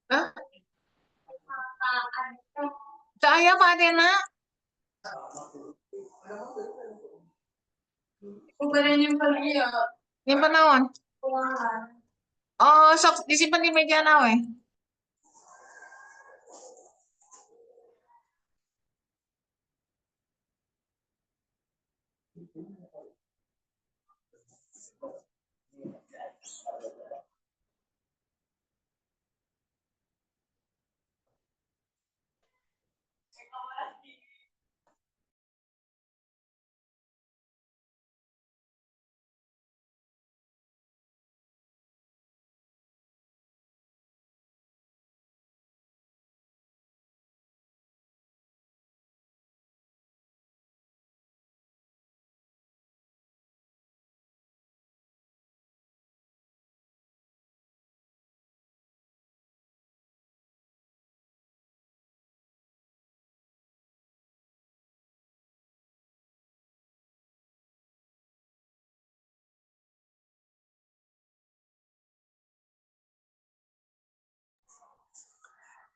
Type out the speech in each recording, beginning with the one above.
Hah? Saya Pak Atena. Bukan nyimpen iya. Nyimpen naon? Oh, sok disimpan di meja nawe.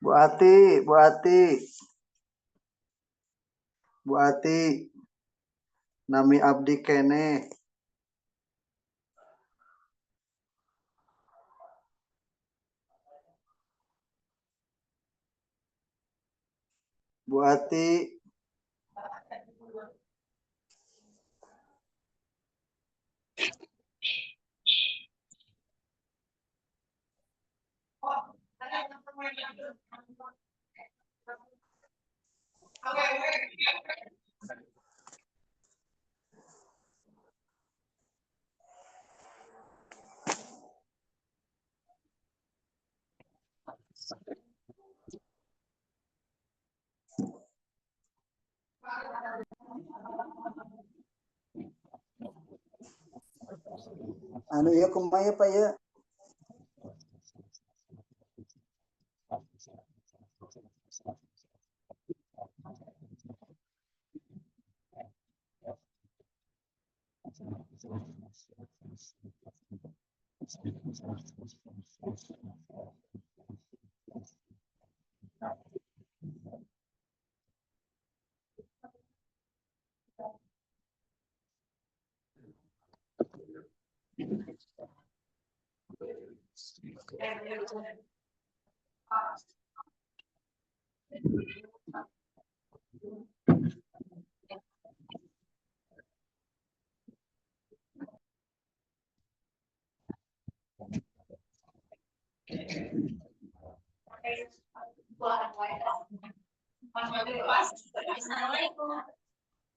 Bu Ati, Bu Ati, Bu Ati, nami abdi kene. Bu Ati, anu ya kumaya Pak ya.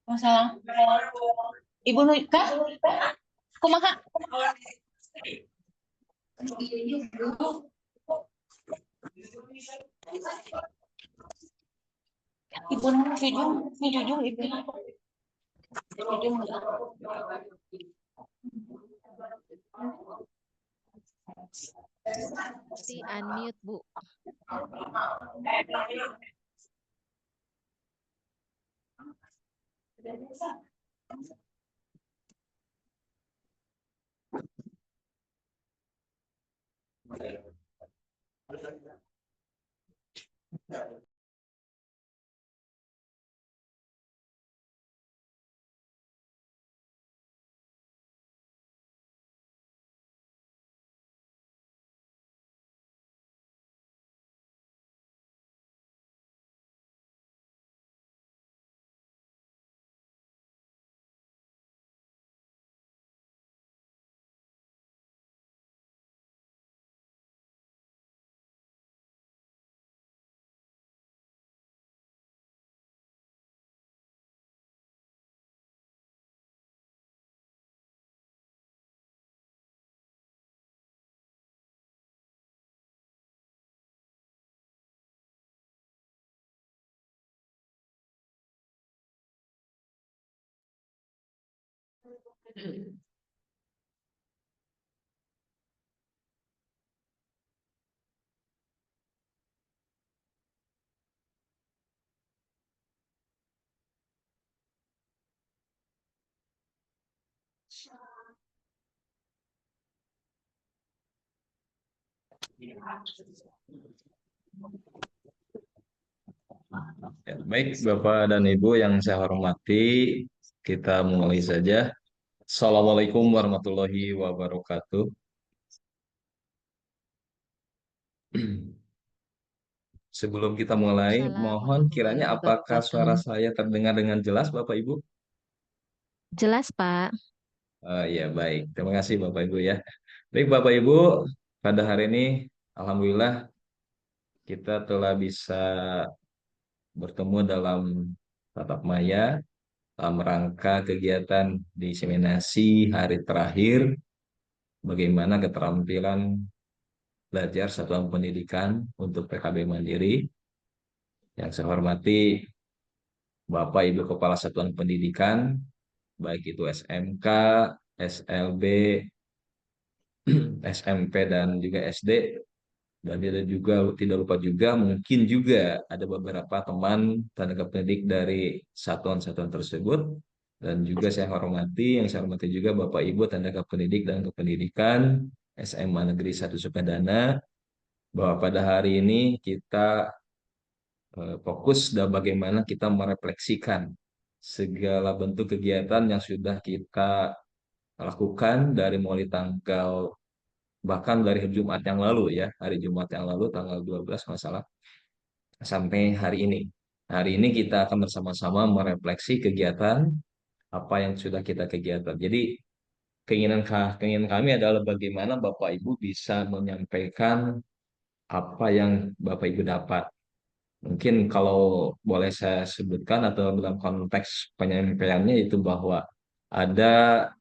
Masalah. Ibu Kak, kumaha? Ibu Jujung, ini Jujung ibu. Jujung. Di unmute Bu. Ya, baik, Bapak dan Ibu yang saya hormati, kita mulai saja. Assalamualaikum warahmatullahi wabarakatuh. Sebelum kita mulai, Waalaikumsalam mohon kiranya warahmatullahi apakah suara wabarakatuh. saya terdengar dengan jelas, Bapak Ibu? Jelas, Pak. Ya, baik. Terima kasih, Bapak Ibu ya. Baik, Bapak Ibu, pada hari ini, Alhamdulillah, kita telah bisa bertemu dalam tatap maya dalam rangka kegiatan diseminasi hari terakhir bagaimana keterampilan belajar satuan pendidikan untuk PKB Mandiri. Yang saya hormati Bapak Ibu Kepala Satuan Pendidikan, baik itu SMK, SLB, SMP dan juga SD. Dan tidak lupa juga mungkin juga ada beberapa teman tenaga pendidik dari satuan-satuan tersebut. Dan juga yang saya hormati juga Bapak Ibu tenaga pendidik dan kependidikan SMA Negeri 1 Sukadana, bahwa pada hari ini kita fokus dan bagaimana kita merefleksikan segala bentuk kegiatan yang sudah kita lakukan dari mulai bahkan dari hari Jumat yang lalu ya, hari Jumat yang lalu tanggal 12 masalah sampai hari ini. Hari ini kita akan bersama-sama merefleksi kegiatan apa yang sudah kita kegiatan. Jadi keinginan kami adalah bagaimana Bapak Ibu bisa menyampaikan apa yang Bapak Ibu dapat. Mungkin kalau boleh saya sebutkan atau dalam konteks penyampaiannya itu bahwa ada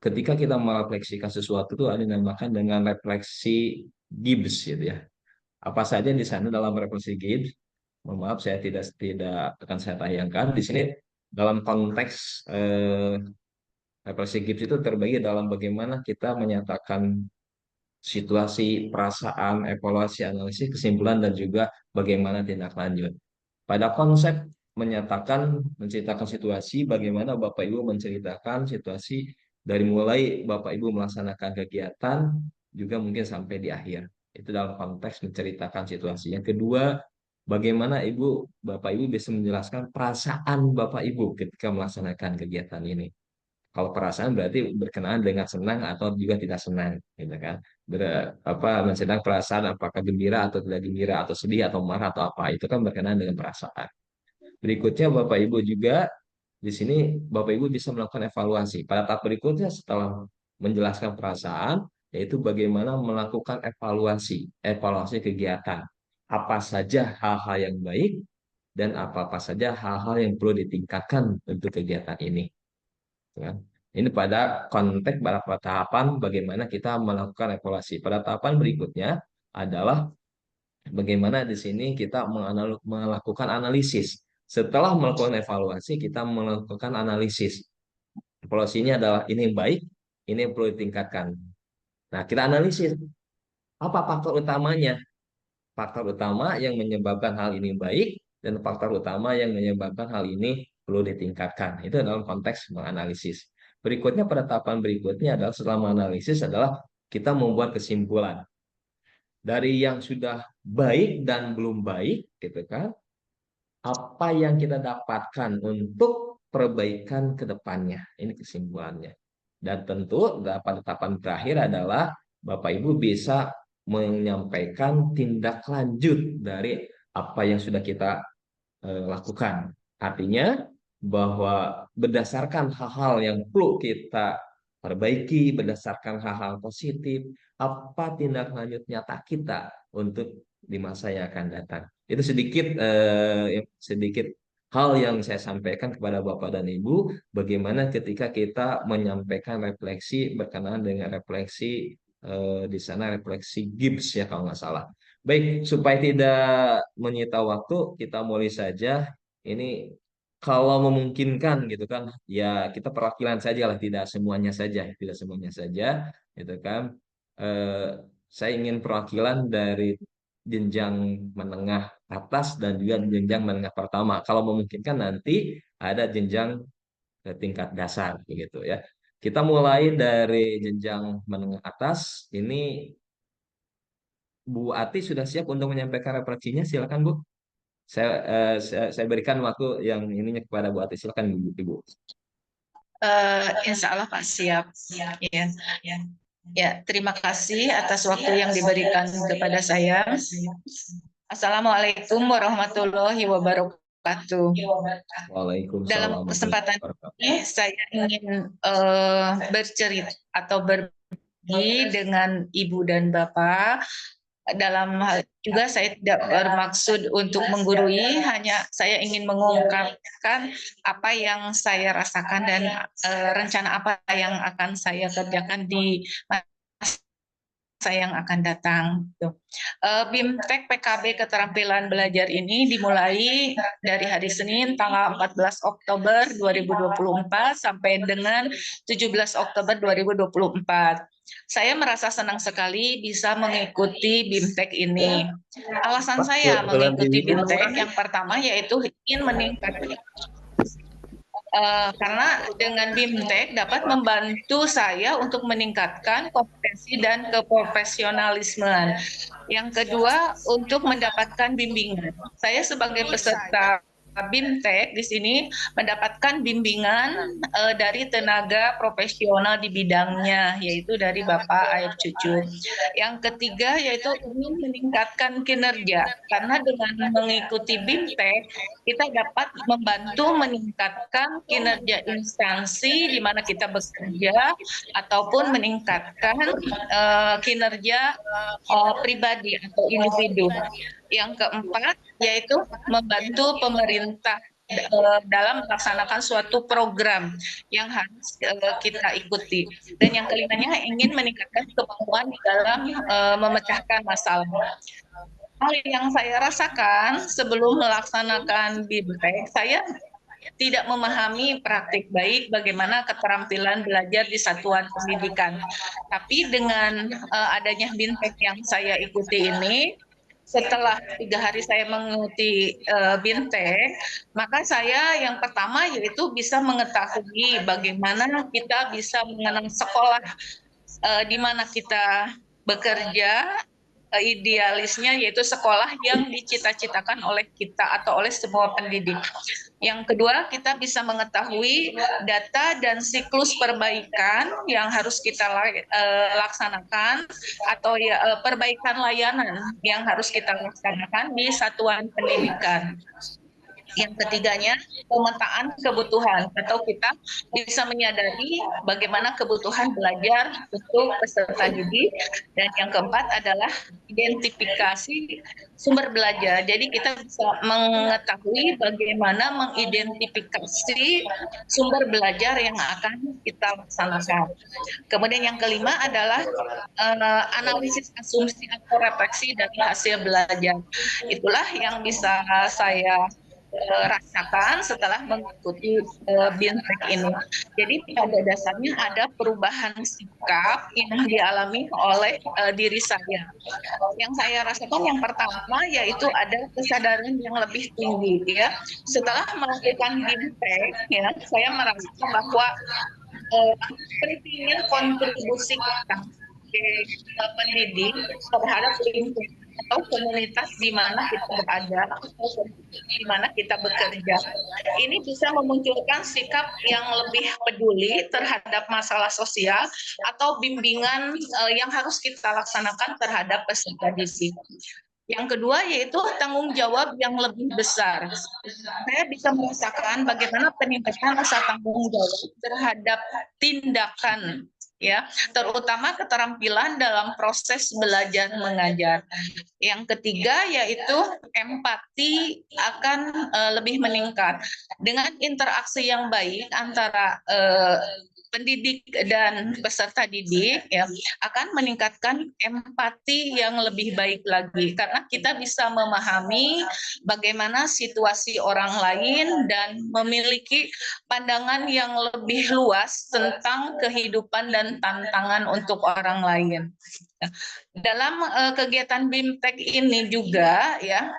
ketika kita merefleksikan sesuatu itu ada yang dinamakan dengan refleksi Gibbs gitu ya. Apa saja di sana dalam refleksi Gibbs? Mohon maaf saya tidak akan saya tayangkan di sini dalam konteks refleksi Gibbs itu terbagi dalam bagaimana kita menyatakan situasi, perasaan, evaluasi, analisis, kesimpulan, dan juga bagaimana tindak lanjut. Pada konsep menceritakan situasi, bagaimana Bapak Ibu menceritakan situasi dari mulai Bapak Ibu melaksanakan kegiatan, juga mungkin sampai di akhir. Itu dalam konteks menceritakan situasi. Yang kedua, bagaimana Bapak Ibu bisa menjelaskan perasaan Bapak Ibu ketika melaksanakan kegiatan ini. Kalau perasaan berarti berkenaan dengan senang atau juga tidak senang, gitu kan? Sedang perasaan apakah gembira atau tidak gembira atau sedih atau marah atau apa itu kan berkenaan dengan perasaan. Berikutnya Bapak Ibu juga di sini Bapak Ibu bisa melakukan evaluasi. Pada tahap berikutnya setelah menjelaskan perasaan yaitu bagaimana melakukan evaluasi kegiatan. Apa saja hal-hal yang baik dan apa-apa saja hal-hal yang perlu ditingkatkan untuk kegiatan ini. Ya. Ini pada tahapan bagaimana kita melakukan evaluasi. Pada tahapan berikutnya adalah bagaimana di sini kita melakukan analisis. Setelah melakukan evaluasi, kita melakukan analisis. Evaluasinya adalah ini yang baik, ini yang perlu ditingkatkan. Nah, kita analisis apa faktor utamanya. Faktor utama yang menyebabkan hal ini baik dan faktor utama yang menyebabkan hal ini perlu ditingkatkan. Itu dalam konteks menganalisis. Berikutnya pada tahapan berikutnya adalah setelah menganalisis adalah kita membuat kesimpulan dari yang sudah baik dan belum baik, gitu kan? Apa yang kita dapatkan untuk perbaikan ke depannya. Ini kesimpulannya. Dan tentu pada tahapan terakhir adalah Bapak Ibu bisa menyampaikan tindak lanjut dari apa yang sudah kita lakukan. Artinya bahwa berdasarkan hal-hal yang perlu kita perbaiki, berdasarkan hal-hal positif, apa tindak lanjut nyata kita untuk di masa yang akan datang. Itu sedikit hal yang saya sampaikan kepada Bapak dan Ibu, bagaimana ketika kita menyampaikan refleksi berkenaan dengan refleksi di sana refleksi Gibbs ya kalau nggak salah. Baik, supaya tidak menyita waktu, kita mulai saja. Ini kalau memungkinkan gitu kan, ya kita perwakilan saja lah, tidak semuanya saja, gitu kan. Eh, saya ingin perwakilan dari jenjang menengah atas dan juga jenjang menengah pertama. Kalau memungkinkan nanti ada jenjang tingkat dasar begitu ya. Kita mulai dari jenjang menengah atas. Ini Bu Ati sudah siap untuk menyampaikan refleksinya, silakan Bu. Saya berikan waktu yang ininya kepada Bu Ati, silakan Ibu. Insya Allah Pak siap. Ya, ya, terima kasih atas waktu yang diberikan kepada saya. Assalamualaikum warahmatullahi wabarakatuh. Dalam Waalaikumsalam kesempatan warahmatullahi wabarakatuh. ini saya ingin bercerita atau berbagi dengan Ibu dan Bapak. Dalam hal juga saya tidak bermaksud untuk menggurui, hanya saya ingin mengungkapkan apa yang saya rasakan dan rencana apa yang akan saya kerjakan di masa yang akan datang. BIMTEK PKB Keterampilan Belajar ini dimulai dari hari Senin tanggal 14 Oktober 2024 sampai dengan 17 Oktober 2024. Saya merasa senang sekali bisa mengikuti BIMTEK ini. Alasan saya mengikuti BIMTEK yang pertama yaitu ingin meningkatkan karena dengan BIMTEK dapat membantu saya untuk meningkatkan kompetensi dan keprofesionalisme. Yang kedua, untuk mendapatkan bimbingan. Saya sebagai peserta BIMTEK di sini mendapatkan bimbingan dari tenaga profesional di bidangnya, yaitu dari Bapak Aib Cucu. Yang ketiga yaitu ingin meningkatkan kinerja, karena dengan mengikuti BIMTEK kita dapat membantu meningkatkan kinerja instansi di mana kita bekerja ataupun meningkatkan kinerja pribadi atau individu. Yang keempat yaitu membantu pemerintah dalam melaksanakan suatu program yang harus kita ikuti. Dan yang kelimanya ingin meningkatkan kemampuan di dalam memecahkan masalah. Hal yang saya rasakan sebelum melaksanakan BIMTEK, saya tidak memahami praktik baik bagaimana keterampilan belajar di satuan pendidikan. Tapi dengan adanya BIMTEK yang saya ikuti ini, setelah 3 hari saya mengikuti BIMTEK, maka saya yang pertama yaitu bisa mengetahui bagaimana kita bisa mengenal sekolah di mana kita bekerja, idealisnya yaitu sekolah yang dicita-citakan oleh kita atau oleh semua pendidik. Yang kedua, kita bisa mengetahui data dan siklus perbaikan yang harus kita laksanakan atau perbaikan layanan yang harus kita laksanakan di satuan pendidikan. Yang ketiganya, pemetaan kebutuhan atau kita bisa menyadari bagaimana kebutuhan belajar untuk peserta didik. Dan yang keempat adalah identifikasi sumber belajar. Jadi kita bisa mengetahui bagaimana mengidentifikasi sumber belajar yang akan kita laksanakan. Kemudian yang kelima adalah analisis asumsi atau refleksi dari hasil belajar. Itulah yang bisa saya rasakan setelah mengikuti BIMTEK ini. Jadi pada dasarnya ada perubahan sikap yang dialami oleh diri saya. Yang saya rasakan yang pertama yaitu ada kesadaran yang lebih tinggi, ya. Setelah melakukan BIMTEK, ya, saya merasa bahwa pentingnya kontribusi kita sebagai pendidik terhadap lingkungan atau komunitas di mana kita berada, atau di mana kita bekerja. Ini bisa memunculkan sikap yang lebih peduli terhadap masalah sosial atau bimbingan yang harus kita laksanakan terhadap peserta didik. Yang kedua yaitu tanggung jawab yang lebih besar. Saya bisa merasakan bagaimana peningkatan rasa tanggung jawab terhadap tindakan, ya, terutama keterampilan dalam proses belajar mengajar. Yang ketiga yaitu empati akan lebih meningkat. Dengan interaksi yang baik antara pendidik dan peserta didik, ya, akan meningkatkan empati yang lebih baik lagi karena kita bisa memahami bagaimana situasi orang lain dan memiliki pandangan yang lebih luas tentang kehidupan dan tantangan untuk orang lain. Dalam kegiatan BIMTEK ini juga, ya,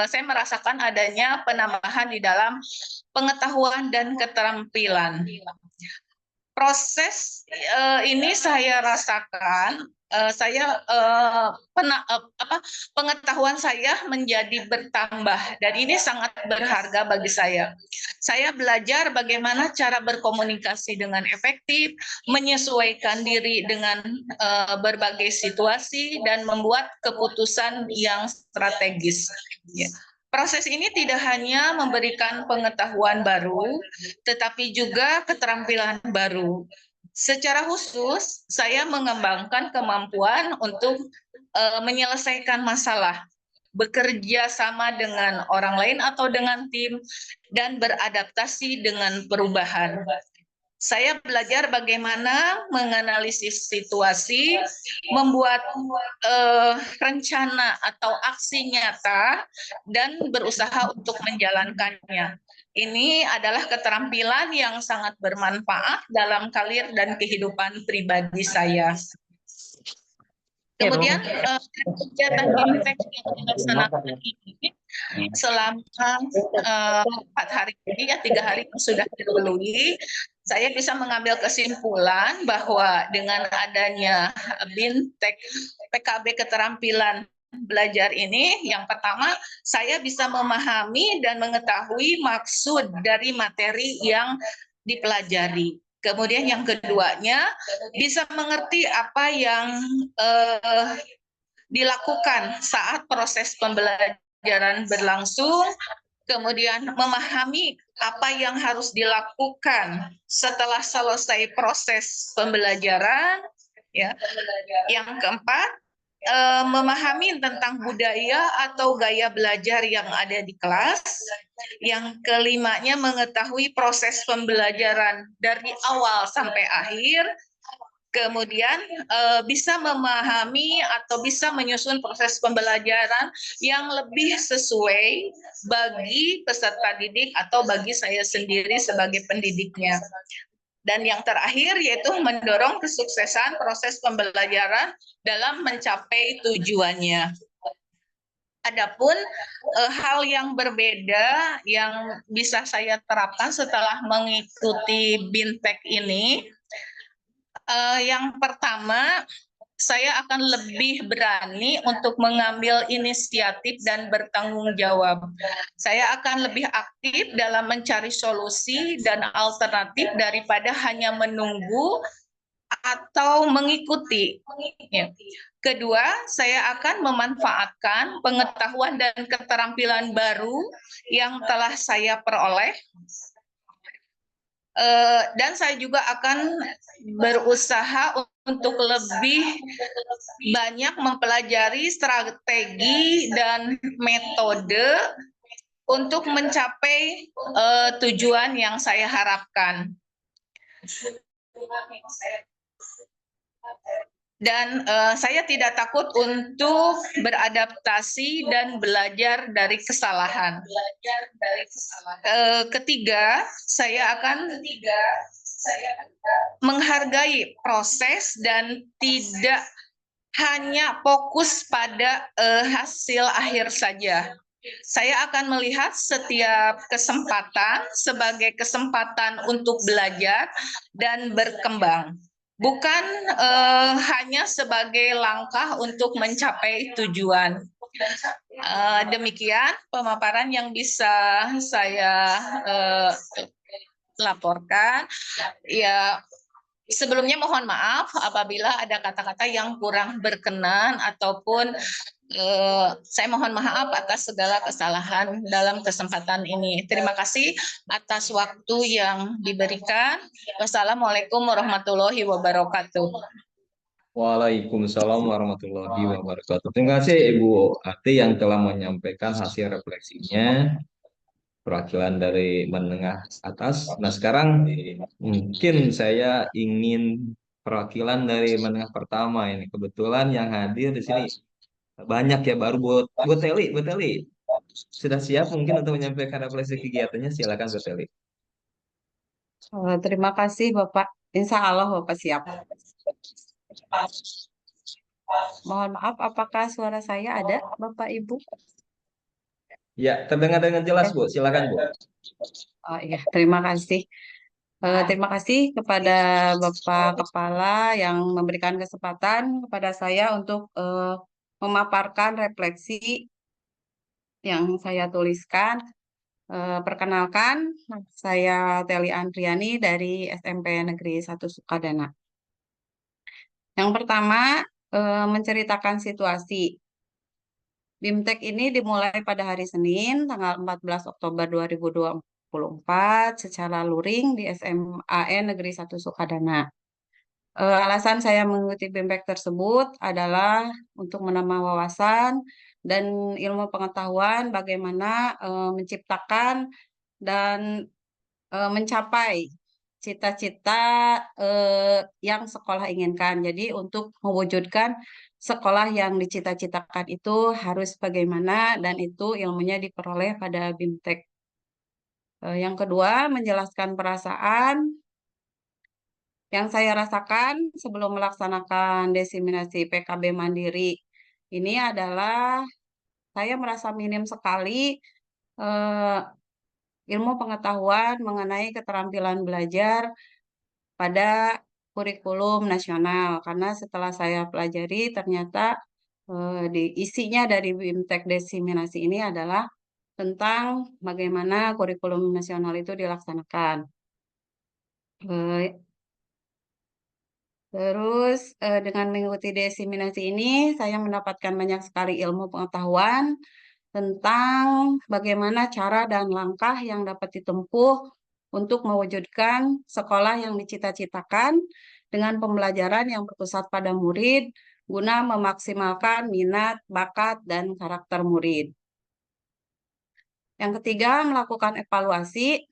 saya merasakan adanya penambahan di dalam pengetahuan dan keterampilan. Proses ini saya rasakan, pengetahuan saya menjadi bertambah dan ini sangat berharga bagi saya. Saya belajar bagaimana cara berkomunikasi dengan efektif, menyesuaikan diri dengan berbagai situasi dan membuat keputusan yang strategis. Ya. Proses ini tidak hanya memberikan pengetahuan baru, tetapi juga keterampilan baru. Secara khusus, saya mengembangkan kemampuan untuk menyelesaikan masalah, bekerja sama dengan orang lain atau dengan tim, dan beradaptasi dengan perubahan. Saya belajar bagaimana menganalisis situasi, membuat rencana atau aksi nyata, dan berusaha untuk menjalankannya. Ini adalah keterampilan yang sangat bermanfaat dalam karir dan kehidupan pribadi saya. Kemudian kegiatan BIMTEK yang dilaksanakan ini selama 4 hari ini, ya 3 hari yang sudah dilalui, saya bisa mengambil kesimpulan bahwa dengan adanya BIMTEK PKB keterampilan belajar ini, yang pertama saya bisa memahami dan mengetahui maksud dari materi yang dipelajari. Kemudian yang keduanya bisa mengerti apa yang dilakukan saat proses pembelajaran berlangsung, kemudian memahami apa yang harus dilakukan setelah selesai proses pembelajaran. Ya. Yang keempat, memahami tentang budaya atau gaya belajar yang ada di kelas. Yang kelimanya, mengetahui proses pembelajaran dari awal sampai akhir. Kemudian bisa memahami atau bisa menyusun proses pembelajaran yang lebih sesuai bagi peserta didik atau bagi saya sendiri sebagai pendidiknya. Dan yang terakhir yaitu mendorong kesuksesan proses pembelajaran dalam mencapai tujuannya. Adapun hal yang berbeda yang bisa saya terapkan setelah mengikuti BIMTEK ini, yang pertama, saya akan lebih berani untuk mengambil inisiatif dan bertanggung jawab. Saya akan lebih aktif dalam mencari solusi dan alternatif daripada hanya menunggu atau mengikuti. Kedua, saya akan memanfaatkan pengetahuan dan keterampilan baru yang telah saya peroleh. Dan saya juga akan berusaha untuk lebih banyak mempelajari strategi dan metode untuk mencapai tujuan yang saya harapkan. Dan saya tidak takut untuk beradaptasi dan belajar dari kesalahan. Ketiga, saya akan menghargai proses dan tidak hanya fokus pada hasil akhir saja. Saya akan melihat setiap kesempatan sebagai kesempatan untuk belajar dan berkembang. Bukan hanya sebagai langkah untuk mencapai tujuan. Demikian pemaparan yang bisa saya laporkan. Ya, sebelumnya mohon maaf apabila ada kata-kata yang kurang berkenan ataupun saya mohon maaf atas segala kesalahan dalam kesempatan ini. Terima kasih atas waktu yang diberikan. Wassalamualaikum warahmatullahi wabarakatuh. Waalaikumsalam warahmatullahi wabarakatuh. Terima kasih Ibu Ati yang telah menyampaikan hasil refleksinya, perwakilan dari menengah atas. Nah, sekarang mungkin saya ingin perwakilan dari menengah pertama ini. Kebetulan yang hadir di sini banyak ya, baru Bu Teli. Sudah siap mungkin untuk menyampaikan refleksi kegiatannya? Silakan Bu Teli. Terima kasih Bapak. Insya Allah Bapak siap. Mohon maaf, apakah suara saya ada Bapak Ibu? Ya, terdengar dengan jelas Bu. Silakan Bu. Oh iya, terima kasih. Terima kasih kepada Bapak Kepala yang memberikan kesempatan kepada saya untuk memaparkan refleksi yang saya tuliskan. Perkenalkan, saya Teli Andriani dari SMP Negeri 1 Sukadana. Yang pertama, menceritakan situasi. BIMTEK ini dimulai pada hari Senin, tanggal 14 Oktober 2024, secara luring di SMAN Negeri 1 Sukadana. Alasan saya mengikuti BIMTEK tersebut adalah untuk menambah wawasan dan ilmu pengetahuan bagaimana menciptakan dan mencapai cita-cita yang sekolah inginkan. Jadi untuk mewujudkan sekolah yang dicita-citakan itu harus bagaimana dan itu ilmunya diperoleh pada BIMTEK. Yang kedua, menjelaskan perasaan yang saya rasakan sebelum melaksanakan diseminasi PKB Mandiri. Ini adalah saya merasa minim sekali ilmu pengetahuan mengenai keterampilan belajar pada kurikulum nasional. Karena setelah saya pelajari ternyata isinya dari BIMTEK diseminasi ini adalah tentang bagaimana kurikulum nasional itu dilaksanakan. Terus dengan mengikuti diseminasi ini saya mendapatkan banyak sekali ilmu pengetahuan tentang bagaimana cara dan langkah yang dapat ditempuh untuk mewujudkan sekolah yang dicita-citakan dengan pembelajaran yang berpusat pada murid guna memaksimalkan minat, bakat, dan karakter murid. Yang ketiga, melakukan evaluasi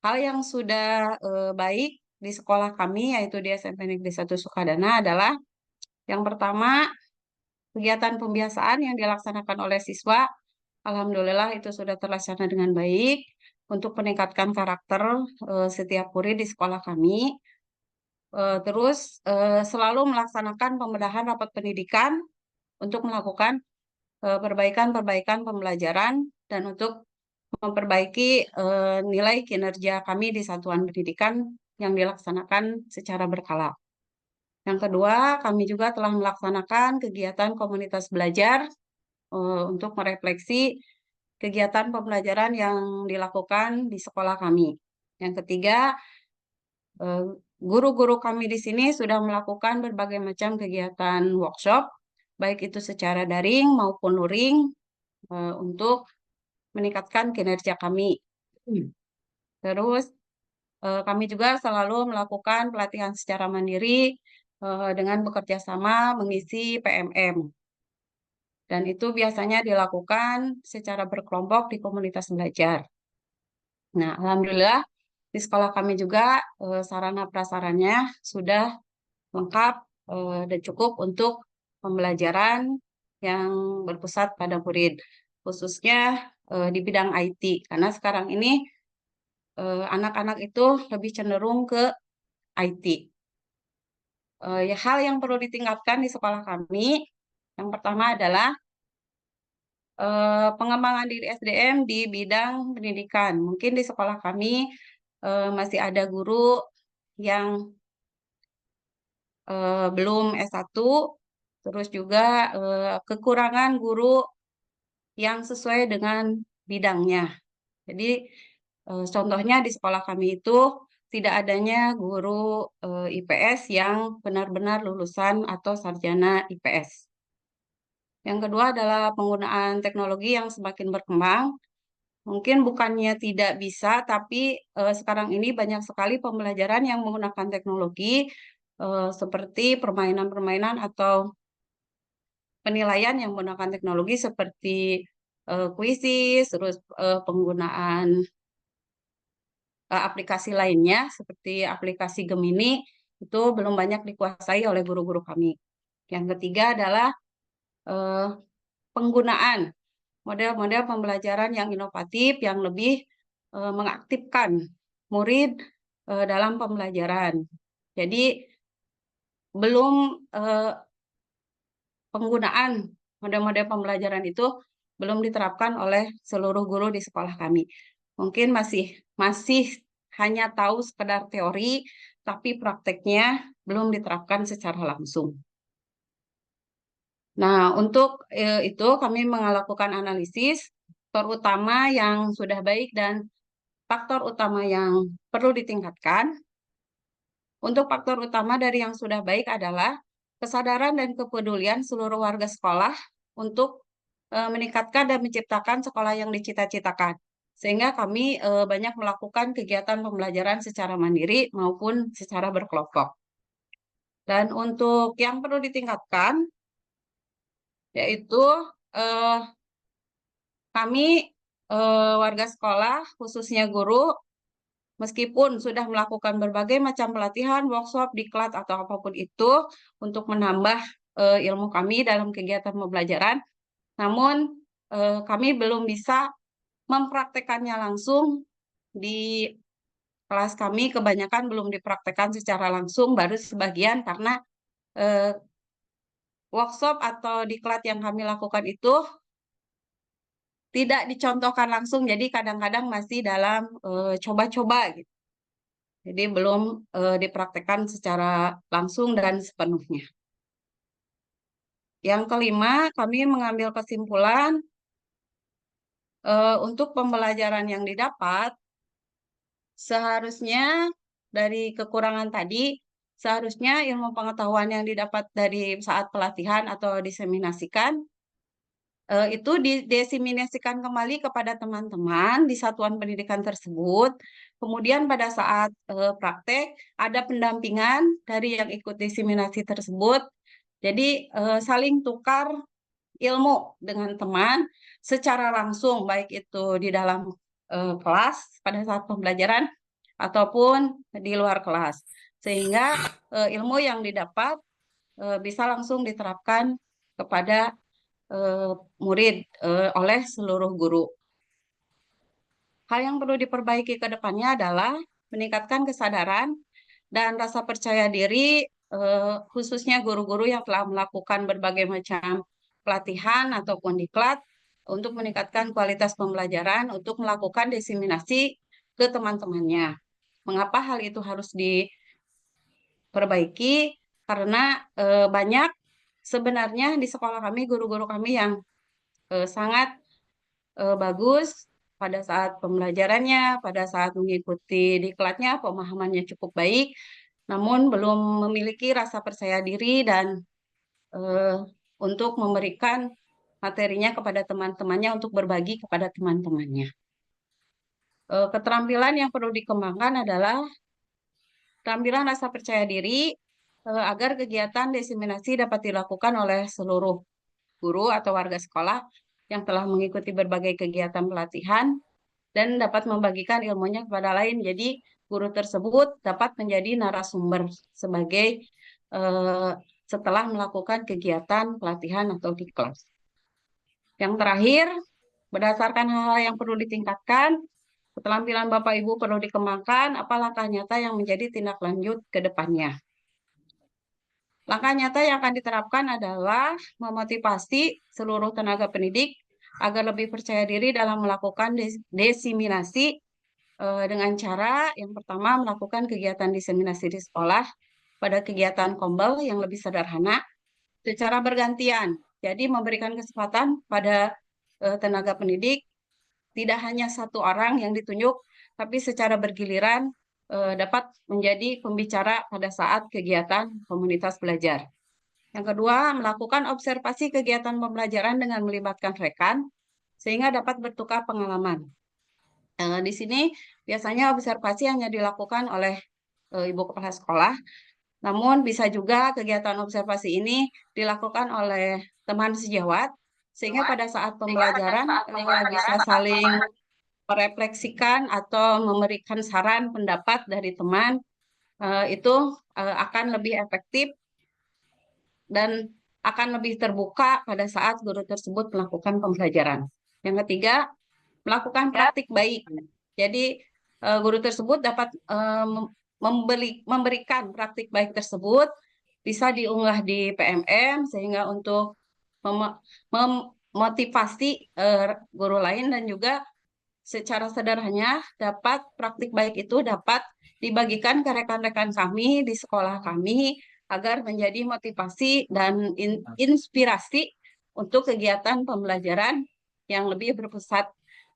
hal yang sudah baik di sekolah kami, yaitu di SMP Negeri 1 Sukadana adalah yang pertama, kegiatan pembiasaan yang dilaksanakan oleh siswa, alhamdulillah itu sudah terlaksana dengan baik untuk meningkatkan karakter setiap murid di sekolah kami. Terus selalu melaksanakan pembenahan rapat pendidikan untuk melakukan perbaikan-perbaikan pembelajaran dan untuk memperbaiki nilai kinerja kami di satuan pendidikan yang dilaksanakan secara berkala. Yang kedua, kami juga telah melaksanakan kegiatan komunitas belajar untuk merefleksi kegiatan pembelajaran yang dilakukan di sekolah kami. Yang ketiga, guru-guru kami di sini sudah melakukan berbagai macam kegiatan workshop, baik itu secara daring maupun luring, untuk meningkatkan kinerja kami. Terus, kami juga selalu melakukan pelatihan secara mandiri dengan bekerja sama mengisi PMM. Dan itu biasanya dilakukan secara berkelompok di komunitas belajar. Nah, alhamdulillah di sekolah kami juga sarana prasarannya sudah lengkap dan cukup untuk pembelajaran yang berpusat pada murid, khususnya di bidang IT. Karena sekarang ini anak-anak itu lebih cenderung ke IT. Hal yang perlu ditingkatkan di sekolah kami, yang pertama adalah pengembangan diri SDM di bidang pendidikan. Mungkin di sekolah kami masih ada guru yang belum S1, terus juga kekurangan guru yang sesuai dengan bidangnya. Jadi contohnya di sekolah kami itu tidak adanya guru IPS yang benar-benar lulusan atau sarjana IPS. Yang kedua adalah penggunaan teknologi yang semakin berkembang. Mungkin bukannya tidak bisa, tapi sekarang ini banyak sekali pembelajaran yang menggunakan teknologi seperti permainan-permainan atau penilaian yang menggunakan teknologi seperti kuisis, terus penggunaan aplikasi lainnya seperti aplikasi Gemini itu belum banyak dikuasai oleh guru-guru kami. Yang ketiga adalah penggunaan model-model pembelajaran yang inovatif yang lebih mengaktifkan murid dalam pembelajaran. Jadi belum penggunaan model-model pembelajaran itu belum diterapkan oleh seluruh guru di sekolah kami. Mungkin masih hanya tahu sekedar teori, tapi prakteknya belum diterapkan secara langsung. Nah, untuk itu kami melakukan analisis terutama yang sudah baik dan faktor utama yang perlu ditingkatkan. Untuk faktor utama dari yang sudah baik adalah kesadaran dan kepedulian seluruh warga sekolah untuk meningkatkan dan menciptakan sekolah yang dicita-citakan. Sehingga kami banyak melakukan kegiatan pembelajaran secara mandiri maupun secara berkelompok. Dan untuk yang perlu ditingkatkan, yaitu kami warga sekolah, khususnya guru, meskipun sudah melakukan berbagai macam pelatihan, workshop, diklat, atau apapun itu untuk menambah ilmu kami dalam kegiatan pembelajaran, namun kami belum bisa mempraktekannya langsung di kelas kami. Kebanyakan belum dipraktekkan secara langsung, baru sebagian karena workshop atau diklat yang kami lakukan itu tidak dicontohkan langsung, jadi kadang-kadang masih dalam coba-coba gitu. Jadi belum dipraktekkan secara langsung dan sepenuhnya. Yang kelima, kami mengambil kesimpulan untuk pembelajaran yang didapat, seharusnya dari kekurangan tadi, seharusnya ilmu pengetahuan yang didapat dari saat pelatihan atau diseminasikan, itu didiseminasikan kembali kepada teman-teman di satuan pendidikan tersebut. Kemudian pada saat praktek, ada pendampingan dari yang ikut diseminasi tersebut. Jadi saling tukar ilmu dengan teman secara langsung, baik itu di dalam kelas pada saat pembelajaran ataupun di luar kelas. Sehingga ilmu yang didapat bisa langsung diterapkan kepada murid oleh seluruh guru. Hal yang perlu diperbaiki ke depannya adalah meningkatkan kesadaran dan rasa percaya diri, khususnya guru-guru yang telah melakukan berbagai macam pelatihan ataupun diklat untuk meningkatkan kualitas pembelajaran, untuk melakukan diseminasi ke teman-temannya. Mengapa hal itu harus diperbaiki? Karena banyak sebenarnya di sekolah kami, guru-guru kami yang sangat bagus pada saat pembelajarannya, pada saat mengikuti diklatnya, pemahamannya cukup baik, namun belum memiliki rasa percaya diri dan untuk memberikan materinya kepada teman-temannya, untuk berbagi kepada teman-temannya. Keterampilan yang perlu dikembangkan adalah keterampilan rasa percaya diri agar kegiatan diseminasi dapat dilakukan oleh seluruh guru atau warga sekolah yang telah mengikuti berbagai kegiatan pelatihan dan dapat membagikan ilmunya kepada lain. Jadi guru tersebut dapat menjadi narasumber sebagai setelah melakukan kegiatan pelatihan atau diklat. Yang terakhir, berdasarkan hal-hal yang perlu ditingkatkan, keterampilan Bapak Ibu perlu dikembangkan, apa langkah nyata yang menjadi tindak lanjut ke depannya. Langkah nyata yang akan diterapkan adalah memotivasi seluruh tenaga pendidik agar lebih percaya diri dalam melakukan diseminasi dengan cara yang pertama melakukan kegiatan diseminasi di sekolah pada kegiatan kombel yang lebih sederhana secara bergantian. Jadi memberikan kesempatan pada tenaga pendidik tidak hanya satu orang yang ditunjuk, tapi secara bergiliran dapat menjadi pembicara pada saat kegiatan komunitas belajar. Yang kedua, melakukan observasi kegiatan pembelajaran dengan melibatkan rekan, sehingga dapat bertukar pengalaman. Di sini biasanya observasi hanya dilakukan oleh Ibu Kepala Sekolah, namun bisa juga kegiatan observasi ini dilakukan oleh teman sejawat, sehingga pada saat pembelajaran bisa saling merefleksikan atau memberikan saran pendapat dari teman, itu akan lebih efektif dan akan lebih terbuka pada saat guru tersebut melakukan pembelajaran. Yang ketiga, melakukan praktik baik. Jadi guru tersebut dapat memberikan praktik baik tersebut, bisa diunggah di PMM sehingga untuk memotivasi guru lain dan juga secara sederhana dapat praktik baik itu dapat dibagikan ke rekan-rekan kami di sekolah kami agar menjadi motivasi dan inspirasi untuk kegiatan pembelajaran yang lebih berpusat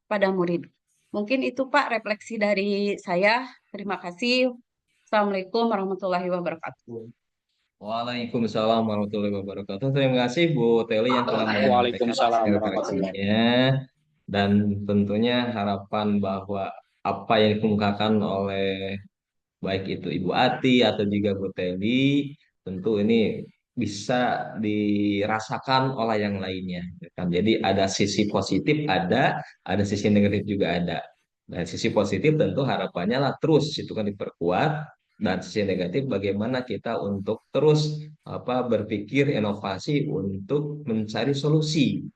pada murid. Mungkin itu Pak refleksi dari saya. Terima kasih. Assalamualaikum warahmatullahi wabarakatuh. Waalaikumsalam warahmatullahi wabarakatuh. Terima kasih Bu Teli yang telah menyampaikan Waalaikumsalam warahmatullahi refleksinya dan tentunya harapan bahwa apa yang dikemukakan oleh baik itu Ibu Ati atau juga Bu Teli tentu ini bisa dirasakan oleh yang lainnya, ya kan? Jadi ada sisi positif ada sisi negatif juga ada. Dan sisi positif tentu harapannya lah terus itu kan diperkuat, dan sisi negatif bagaimana kita untuk terus berpikir inovasi untuk mencari solusi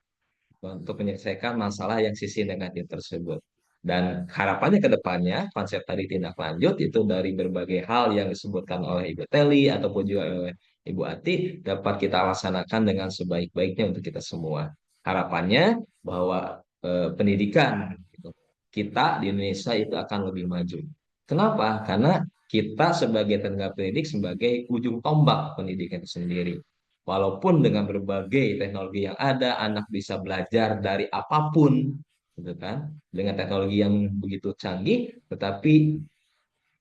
untuk menyelesaikan masalah yang sisi negatif tersebut. Dan harapannya ke depannya, konsep tadi tindak lanjut itu dari berbagai hal yang disebutkan oleh Ibu Teli ataupun juga oleh Ibu Ati dapat kita laksanakan dengan sebaik-baiknya untuk kita semua. Harapannya bahwa pendidikan gitu, kita di Indonesia itu akan lebih maju. Kenapa? Karena kita sebagai tenaga pendidik sebagai ujung tombak pendidikan itu sendiri. Walaupun dengan berbagai teknologi yang ada, anak bisa belajar dari apapun, gitu kan? Dengan teknologi yang begitu canggih, tetapi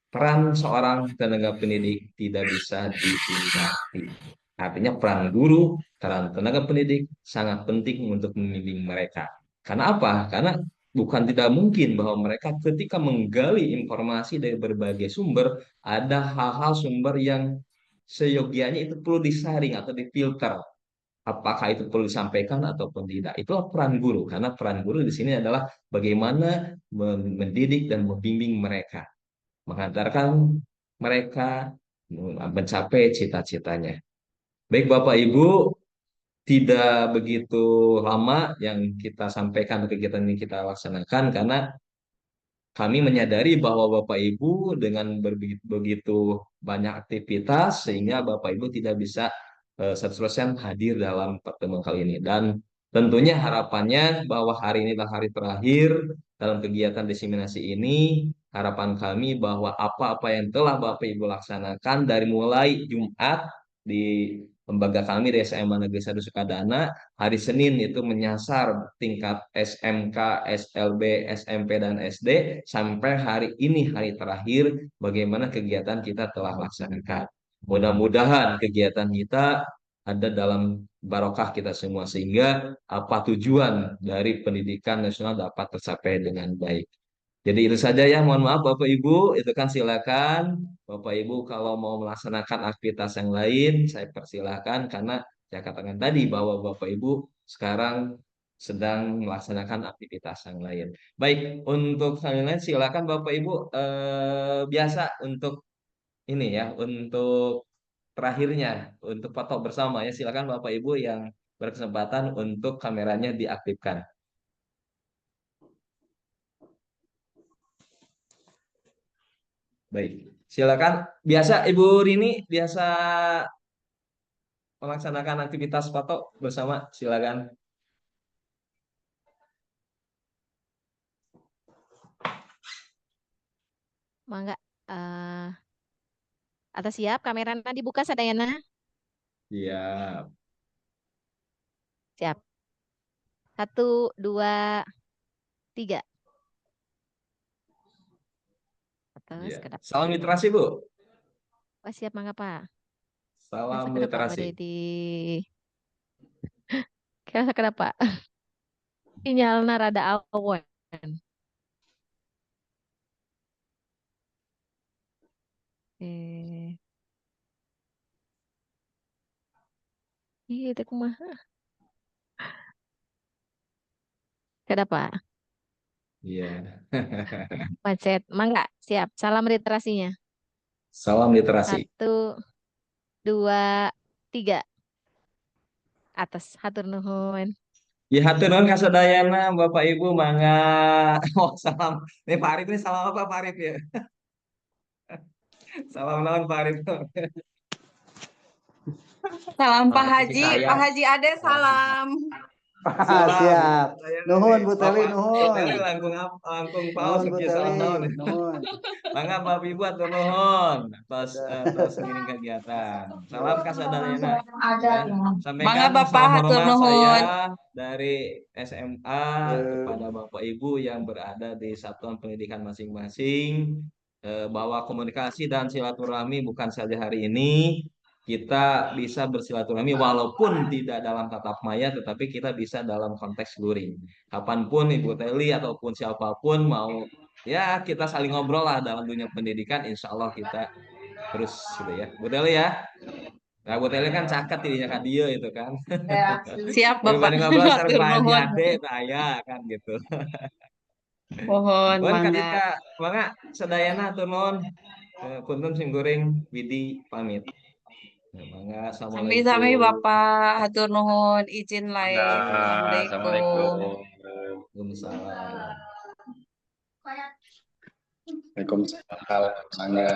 peran seorang tenaga pendidik tidak bisa dihindari. Artinya peran guru, peran tenaga pendidik sangat penting untuk membimbing mereka. Karena apa? Karena bukan tidak mungkin bahwa mereka ketika menggali informasi dari berbagai sumber, ada hal-hal sumber yang seyogianya itu perlu disaring atau difilter. Apakah itu perlu disampaikan ataupun tidak. Itulah peran guru. Karena peran guru di sini adalah bagaimana mendidik dan membimbing mereka. Mengantarkan mereka mencapai cita-citanya. Baik Bapak Ibu, tidak begitu lama yang kita sampaikan kegiatan ini kita laksanakan karena kami menyadari bahwa Bapak Ibu dengan begitu banyak aktivitas sehingga Bapak Ibu tidak bisa 100% hadir dalam pertemuan kali ini. Dan tentunya harapannya bahwa hari ini adalah hari terakhir dalam kegiatan diseminasi ini. Harapan kami bahwa apa-apa yang telah Bapak Ibu laksanakan dari mulai Jumat di lembaga kami di SMA Negeri 1 Sukadana, hari Senin itu menyasar tingkat SMK, SLB, SMP, dan SD, sampai hari ini hari terakhir bagaimana kegiatan kita telah laksanakan. Mudah-mudahan kegiatan kita ada dalam barokah kita semua sehingga apa tujuan dari pendidikan nasional dapat tercapai dengan baik. Jadi itu saja ya, mohon maaf Bapak Ibu, itu kan silakan Bapak Ibu kalau mau melaksanakan aktivitas yang lain, saya persilahkan karena saya katakan tadi bahwa Bapak Ibu sekarang sedang melaksanakan aktivitas yang lain. Baik, untuk hal lain silakan Bapak Ibu biasa untuk ini ya, untuk terakhirnya, untuk foto bersama ya, silakan Bapak Ibu yang berkesempatan untuk kameranya diaktifkan. Baik, silakan. Biasa Ibu Rini biasa melaksanakan aktivitas foto bersama, silakan. Mangga. Atas siap, kameranya dibuka sadayana. Iya. Siap. 1, 2, 3. Atas Iya. kedap. Salam literasi Bu. Oh, siap mangga Pak. Salam Kedap Pak literasi. di kira kedap Pak. Sinyalna rada awan. Iya, teh kumaha. Kedap Pak. Iya. Macet. Mangga, siap. Salam literasinya. Salam literasi. 1, 2, 3. Atas. Hatur nuhun. Ya hatur nuhun kasadayana Bapak Ibu mangga. Oh, salam. Nih Pak Arif ini salam apa Pak Arif ya? Salam naon Pak Arif. Salam Pak Nah, Haji, saya. Pak Haji Ade salam. Siap. Nuhun Bu Teli, Bu nuhun. Teli langkung paus Nuhun Bu kerja Teli, naon. nuhun. Mangga Bapak Ibu atur nuhun atas ngiring kegiatan. Salam kasadayana. Ya, Mangga sampaikan Bapak salam hatur hormat nuhun. saya dari SMA Eh. kepada Bapak Ibu yang berada di satuan pendidikan masing-masing, bahwa komunikasi dan silaturahmi bukan saja hari ini kita bisa bersilaturahmi walaupun tidak dalam tatap maya, tetapi kita bisa dalam konteks luring. Kapanpun Ibu Teli ataupun siapapun mau, ya kita saling ngobrol lah dalam dunia pendidikan, insya Allah kita terus gitu ya. Bu Teli ya. Nah, Bu Teli kan caket dirinya kan dia itu kan. Siap Bapak. Daripada ngobrol sekarang Hatur bahan nuhun. ade saya kan gitu. Mohon Mohon mangga. kadita, mangga sedayana atur nuhun. Punten sim goreng Widi pamit. Mangga, Sami-sami assalamualaikum. Bapak hatur nuhun izin lain. Assalamualaikum. Waalaikumsalam. Waalaikumsalam. Mangga.